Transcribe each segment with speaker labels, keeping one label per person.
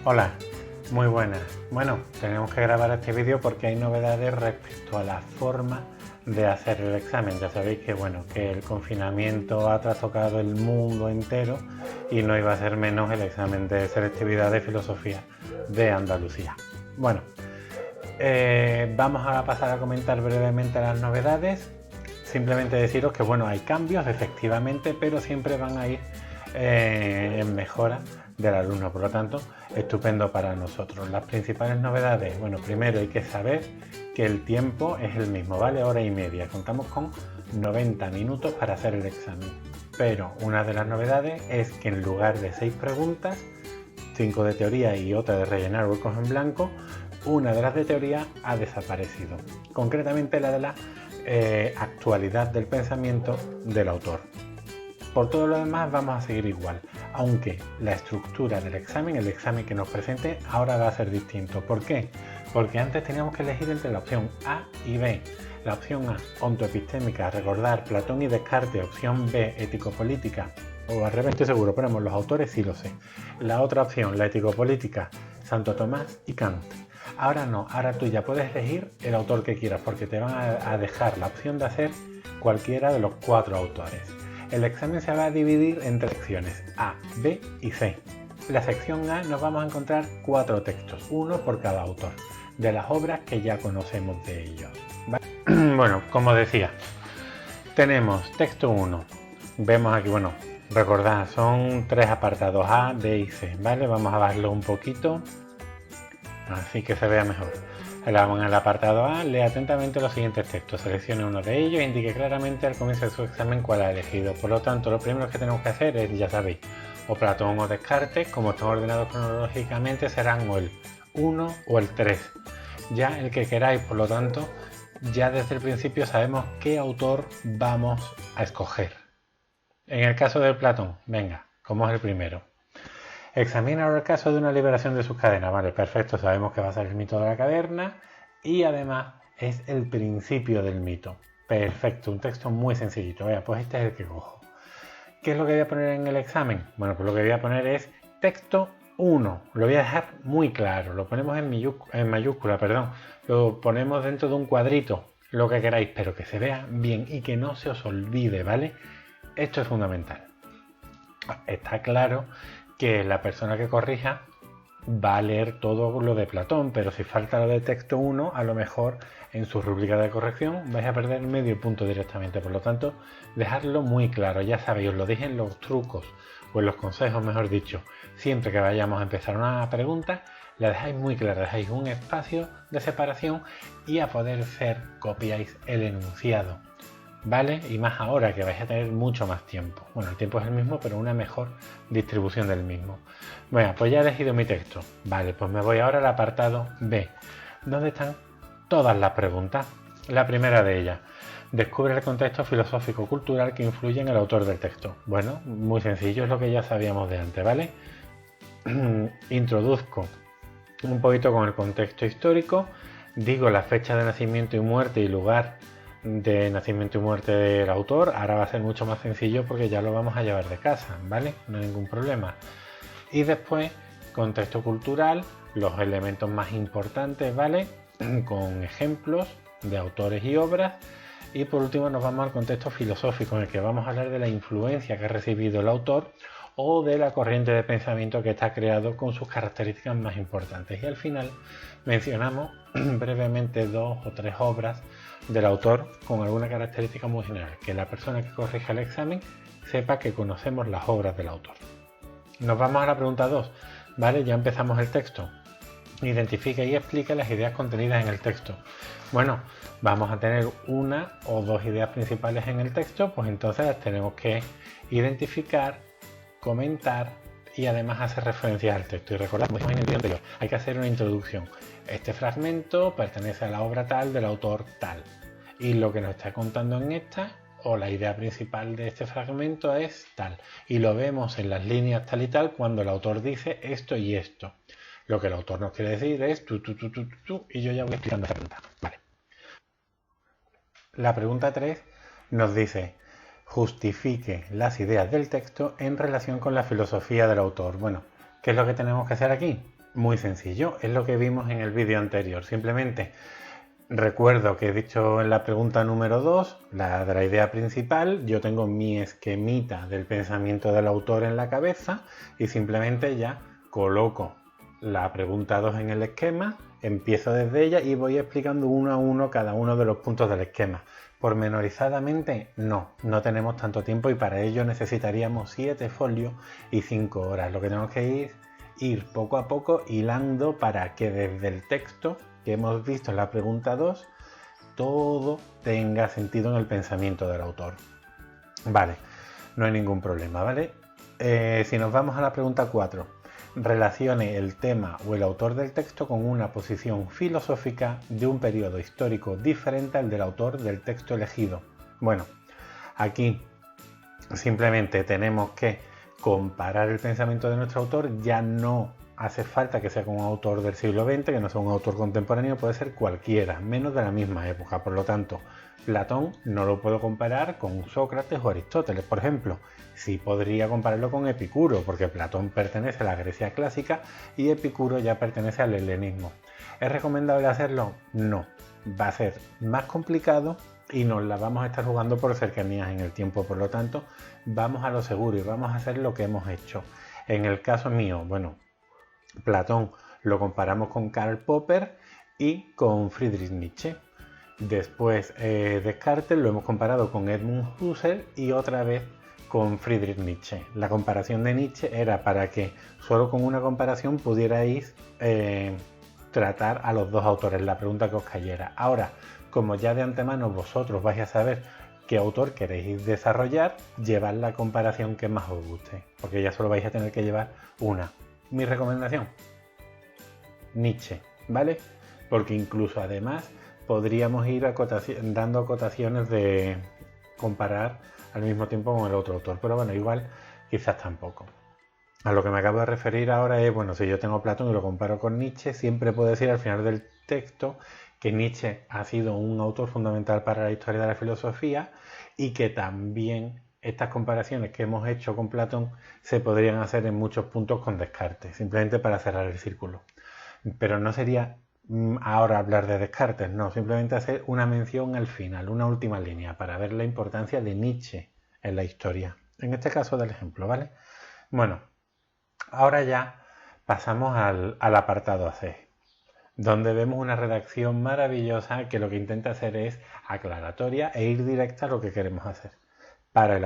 Speaker 1: Hola, muy buenas. Bueno, tenemos que grabar este vídeo porque hay novedades respecto a la forma de hacer el examen. Ya sabéis que el confinamiento ha trastocado el mundo entero y no iba a ser menos el examen de selectividad de filosofía de Andalucía. Bueno, vamos a pasar a comentar brevemente las novedades. Simplemente deciros que hay cambios efectivamente, pero siempre van a ir en mejora del alumno, por lo tanto, estupendo para nosotros. Las principales novedades, primero hay que saber que el tiempo es el mismo, ¿vale? Hora y media, contamos con 90 minutos para hacer el examen, pero una de las novedades es que en lugar de 6 preguntas, 5 de teoría y otra de rellenar huecos en blanco, una de las de teoría ha desaparecido, concretamente la de la actualidad del pensamiento del autor. Por todo lo demás vamos a seguir igual, aunque la estructura del examen, el examen que nos presente, ahora va a ser distinto. ¿Por qué? Porque antes teníamos que elegir entre la opción A y B. La opción A, ontoepistémica, recordar Platón y Descartes. Opción B, ético-política, o al revés, estoy seguro, ponemos los autores, sí lo sé. La otra opción, la ético-política, Santo Tomás y Kant. Ahora no, ahora tú ya puedes elegir el autor que quieras, porque te van a dejar la opción de hacer cualquiera de los 4 autores. El examen se va a dividir entre secciones A, B y C. La sección A nos vamos a encontrar 4 textos, uno por cada autor, de las obras que ya conocemos de ellos, ¿vale? Bueno, como decía, tenemos texto 1. Vemos aquí, recordad, son 3 apartados A, B y C, ¿vale? Vamos a bajarlo un poquito, así que se vea mejor. En el apartado A, lea atentamente los siguientes textos, seleccione uno de ellos e indique claramente al comienzo de su examen cuál ha elegido. Por lo tanto, lo primero que tenemos que hacer es, ya sabéis, o Platón o Descartes, como están ordenados cronológicamente, serán o el 1 o el 3. Ya el que queráis, por lo tanto, ya desde el principio sabemos qué autor vamos a escoger. En el caso de Platón, venga, como es el primero. Examina ahora el caso de una liberación de sus cadenas. Vale, perfecto, sabemos que va a ser el mito de la caverna y además es el principio del mito. Perfecto, un texto muy sencillito. Vea, pues este es el que cojo. ¿Qué es lo que voy a poner en el examen? Bueno, pues lo que voy a poner es texto 1. Lo voy a dejar muy claro. Lo ponemos en mayúscula, perdón. Lo ponemos dentro de un cuadrito, lo que queráis, pero que se vea bien y que no se os olvide, ¿vale? Esto es fundamental. Está claro que la persona que corrija va a leer todo lo de Platón, pero si falta lo de texto 1, a lo mejor en su rúbrica de corrección vais a perder medio punto directamente. Por lo tanto, dejadlo muy claro. Ya sabéis, os lo dije en los trucos o en los consejos, mejor dicho. Siempre que vayamos a empezar una pregunta, la dejáis muy clara, dejáis un espacio de separación y a poder ser copiáis el enunciado, ¿vale? Y más ahora que vais a tener mucho más tiempo. Bueno, el tiempo es el mismo, pero una mejor distribución del mismo. Bueno, pues ya he elegido mi texto. Vale, pues me voy ahora al apartado B, donde están todas las preguntas. La primera de ellas, descubre el contexto filosófico-cultural que influye en el autor del texto. Bueno, muy sencillo, es lo que ya sabíamos de antes, ¿vale? Introduzco un poquito con el contexto histórico, digo la fecha de nacimiento y muerte y lugar de nacimiento y muerte del autor. Ahora va a ser mucho más sencillo porque ya lo vamos a llevar de casa, ¿vale? No hay ningún problema. Y después, contexto cultural, los elementos más importantes, ¿vale? Con ejemplos de autores y obras. Y por último nos vamos al contexto filosófico, en el que vamos a hablar de la influencia que ha recibido el autor o de la corriente de pensamiento que está creado con sus características más importantes. Y al final mencionamos brevemente 2 o 3 obras del autor con alguna característica muy general, que la persona que corrija el examen sepa que conocemos las obras del autor. Nos vamos a la pregunta 2, ¿vale? Ya empezamos el texto. Identifica y explica las ideas contenidas en el texto. Bueno, vamos a tener una o 2 ideas principales en el texto, pues entonces las tenemos que identificar, comentar y además hacer referencias al texto. Y recordad, como dijimos en el vídeo anterior, hay que hacer una introducción. Este fragmento pertenece a la obra tal del autor tal. Y lo que nos está contando en esta, o la idea principal de este fragmento es tal. Y lo vemos en las líneas tal y tal cuando el autor dice esto y esto. Lo que el autor nos quiere decir es tú, y yo ya voy explicando esa pregunta. Vale. La pregunta 3 nos dice: justifique las ideas del texto en relación con la filosofía del autor. Bueno, ¿qué es lo que tenemos que hacer aquí? Muy sencillo, es lo que vimos en el vídeo anterior. Simplemente recuerdo que he dicho en la pregunta número 2, la de la idea principal, yo tengo mi esquemita del pensamiento del autor en la cabeza y simplemente ya coloco la pregunta 2 en el esquema, empiezo desde ella y voy explicando uno a uno cada uno de los puntos del esquema. Pormenorizadamente no tenemos tanto tiempo y para ello necesitaríamos 7 folios y 5 horas. Lo que tenemos que ir poco a poco hilando para que desde el texto que hemos visto en la pregunta 2 todo tenga sentido en el pensamiento del autor. Vale, no hay ningún problema, ¿vale? Si nos vamos a la pregunta 4, relacione el tema o el autor del texto con una posición filosófica de un periodo histórico diferente al del autor del texto elegido. Bueno, aquí simplemente tenemos que comparar el pensamiento de nuestro autor. Ya no hace falta que sea con un autor del siglo XX, que no sea un autor contemporáneo, puede ser cualquiera, menos de la misma época. Por lo tanto, Platón no lo puedo comparar con Sócrates o Aristóteles, por ejemplo. Sí podría compararlo con Epicuro, porque Platón pertenece a la Grecia clásica y Epicuro ya pertenece al helenismo. ¿Es recomendable hacerlo? No. Va a ser más complicado y nos la vamos a estar jugando por cercanías en el tiempo. Por lo tanto, vamos a lo seguro y vamos a hacer lo que hemos hecho. En el caso mío, bueno, Platón lo comparamos con Karl Popper y con Friedrich Nietzsche. Después Descartes lo hemos comparado con Edmund Husserl y otra vez con Friedrich Nietzsche. La comparación de Nietzsche era para que solo con una comparación pudierais tratar a los dos autores, la pregunta que os cayera. Ahora, como ya de antemano vosotros vais a saber qué autor queréis desarrollar, llevad la comparación que más os guste, porque ya solo vais a tener que llevar una. Mi recomendación, Nietzsche, ¿vale? Porque incluso además podríamos ir dando acotaciones de comparar al mismo tiempo con el otro autor, pero bueno, igual quizás tampoco. A lo que me acabo de referir ahora es, bueno, si yo tengo Platón y lo comparo con Nietzsche, siempre puedo decir al final del texto que Nietzsche ha sido un autor fundamental para la historia de la filosofía y que también estas comparaciones que hemos hecho con Platón se podrían hacer en muchos puntos con Descartes, simplemente para cerrar el círculo. Pero no sería ahora hablar de Descartes, no, simplemente hacer una mención al final, una última línea, para ver la importancia de Nietzsche en la historia. En este caso del ejemplo, ¿vale? Bueno, ahora ya pasamos al apartado C, donde vemos una redacción maravillosa que lo que intenta hacer es aclaratoria e ir directa a lo que queremos hacer. Para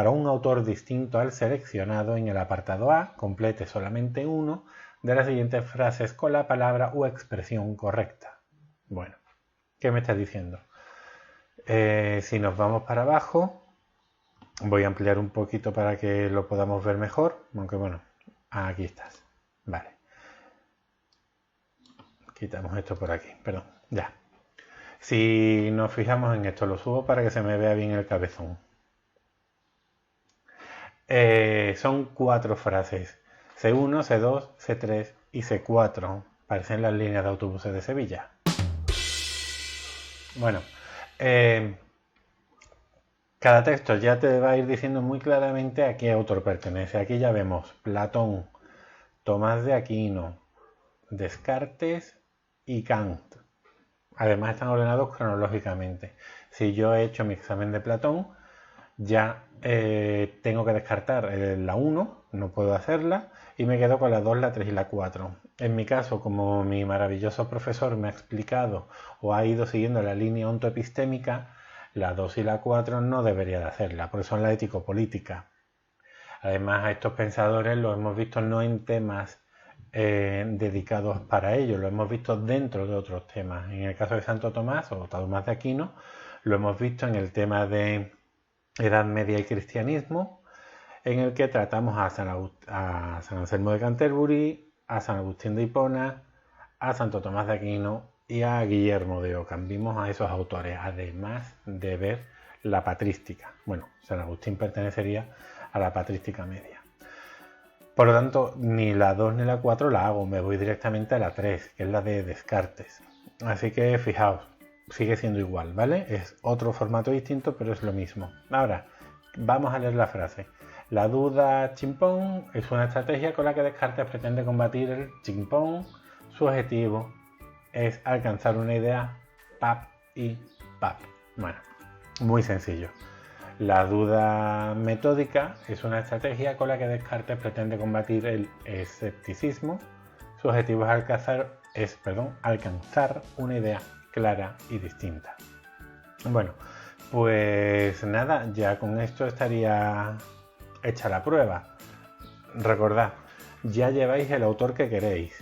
Speaker 1: un autor distinto al seleccionado en el apartado A, complete solamente uno de las siguientes frases con la palabra o expresión correcta. Bueno, ¿qué me estás diciendo? Si nos vamos para abajo, voy a ampliar un poquito para que lo podamos ver mejor, aunque bueno, aquí estás. Vale. Quitamos esto por aquí, perdón, ya. Si nos fijamos en esto, lo subo para que se me vea bien el cabezón. Son 4 frases, C1, C2, C3 y C4. Parecen las líneas de autobuses de Sevilla. Bueno, cada texto ya te va a ir diciendo muy claramente a qué autor pertenece. Aquí ya vemos Platón, Tomás de Aquino, Descartes y Kant. Además están ordenados cronológicamente. Si yo he hecho mi examen de Platón, ya tengo que descartar la 1, no puedo hacerla, y me quedo con la 2, la 3 y la 4. En mi caso, como mi maravilloso profesor me ha explicado o ha ido siguiendo la línea ontoepistémica, la 2 y la 4 no debería de hacerla, porque son la ético-política. Además, a estos pensadores los hemos visto no en temas dedicados para ello, lo hemos visto dentro de otros temas. En el caso de Santo Tomás o Tomás de Aquino, lo hemos visto en el tema de Edad Media y Cristianismo, en el que tratamos a San Anselmo de Canterbury, a San Agustín de Hipona, a Santo Tomás de Aquino y a Guillermo de Ockham. Vimos a esos autores, además de ver la patrística. Bueno, San Agustín pertenecería a la patrística media. Por lo tanto, ni la 2 ni la 4 la hago, me voy directamente a la 3, que es la de Descartes. Así que fijaos, sigue siendo igual, ¿vale? Es otro formato distinto, pero es lo mismo. Ahora, vamos a leer la frase. La duda chimpón es una estrategia con la que Descartes pretende combatir el chimpón. Su objetivo es alcanzar una idea pap y pap. Bueno, muy sencillo. La duda metódica es una estrategia con la que Descartes pretende combatir el escepticismo. Su objetivo es alcanzar una idea clara y distinta. Bueno, pues nada, ya con esto estaría hecha la prueba. Recordad, ya lleváis el autor que queréis,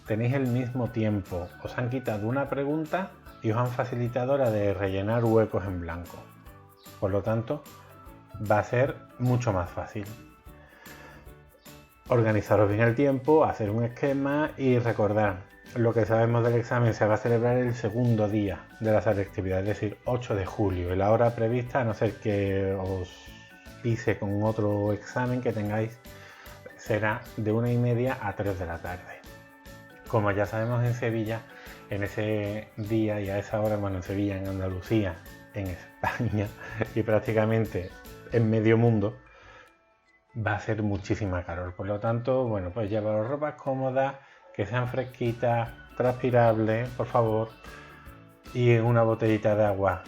Speaker 1: tenéis el mismo tiempo, os han quitado una pregunta y os han facilitado la de rellenar huecos en blanco. Por lo tanto, va a ser mucho más fácil. Organizaros bien el tiempo, hacer un esquema y recordar, lo que sabemos del examen se va a celebrar el segundo día de la selectividad, es decir, 8 de julio. Y la hora prevista, a no ser que os pise con otro examen que tengáis, será de 1:30 a 3 de la tarde. Como ya sabemos, en Sevilla, en ese día y a esa hora, bueno, en Sevilla, en Andalucía, en España y prácticamente en medio mundo, va a ser muchísima calor. Por lo tanto, bueno, pues llevaros ropas cómodas, que sean fresquitas, transpirables, por favor, y una botellita de agua,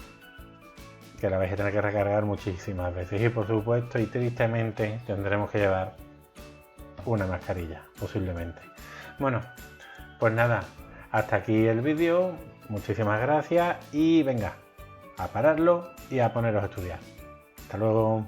Speaker 1: que la vais a tener que recargar muchísimas veces. Y por supuesto, y tristemente, tendremos que llevar una mascarilla, posiblemente. Bueno, pues nada, hasta aquí el vídeo. Muchísimas gracias y venga, a pararlo y a poneros a estudiar. Hasta luego.